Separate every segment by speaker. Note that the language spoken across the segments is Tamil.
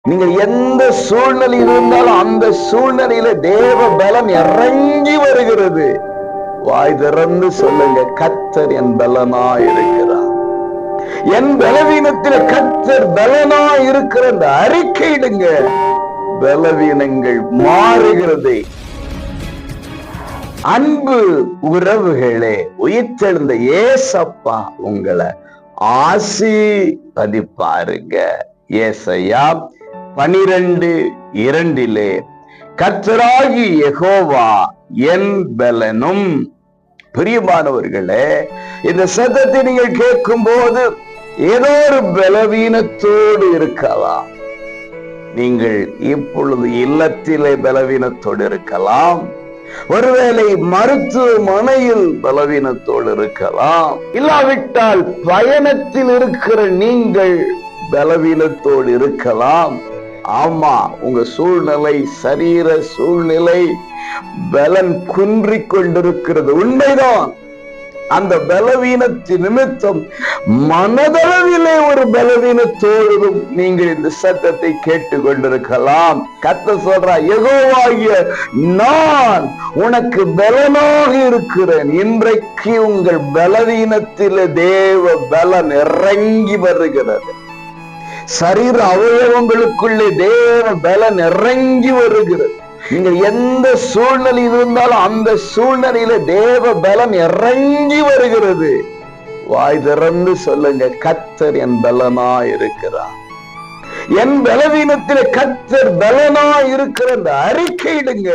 Speaker 1: நீங்கள் எந்த சூழ்நிலையில் இருந்தாலும் அந்த சூழ்நிலையில தேவ பலம் இறங்கி வருகிறது. வாய் திறந்து சொல்லுங்க, கர்த்தர் என் பலனா இருக்கிறார். என் பலவீனத்தில் கர்த்தர் பலனா இருக்கிற அந்த அறிக்கையிடுங்க. பலவீனங்கள் மாறுகிறது. அன்பு உறவுகளே, உயிர்த்தெழுந்த ஏசப்பா உங்களை ஆசீர்வதிப்பாருங்க. ஏசாயா 12:2 கர்த்தராகி யெகோவா என் பலனும். பிரியமானவர்களே, இந்த சத்தத்தை நீங்கள் கேட்கும் போது ஏதோ ஒரு பலவீனத்தோடு இருக்கலாம். நீங்கள் இப்பொழுது இல்லத்திலே பலவீனத்தோடு இருக்கலாம். ஒருவேளை மருத்துவமனையில் பலவீனத்தோடு இருக்கலாம். இல்லாவிட்டால் பயணத்தில் இருக்கிற நீங்கள் பலவீனத்தோடு இருக்கலாம். ஆமா, உங்க சூழ்நிலை, சரீர சூழ்நிலை பலன் குன்றிக் கொண்டிருக்கிறது, உண்மைதான். அந்த பலவீனத்தின் நிமித்தம் மனதளவிலே ஒரு பலவீனத்தோடும் நீங்கள் இந்த சத்தத்தை கேட்டுக் கொண்டிருக்கலாம். கர்த்தர் சொல்றார், யெகோவாகிய நான் உனக்கு பலனாக இருக்கிறேன். இன்றைக்கு உங்கள் பலவீனத்திலே தேவ பலன் இறங்கி வருகிறது. சரீர அவயவங்களுக்குள்ளே தேவ பலன் இறங்கி வருகிறது. நீங்கள் எந்த சூழ்நிலையில் இருந்தாலும் அந்த சூழ்நிலையில தேவ பலன் இறங்கி வருகிறது. வாய் திறந்து சொல்லுங்க, கர்த்தர் என் பலனா இருக்கிறார். என் பலவீனத்திலே கர்த்தர் பலனா இருக்கிற அந்த அறிக்கையிடுங்க.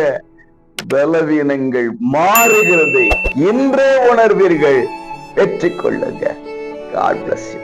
Speaker 1: பலவீனங்கள் மாறுகிறது. இன்றே உணர்வீர்கள். பெற்றுக் கொள்ளுங்க. God bless you.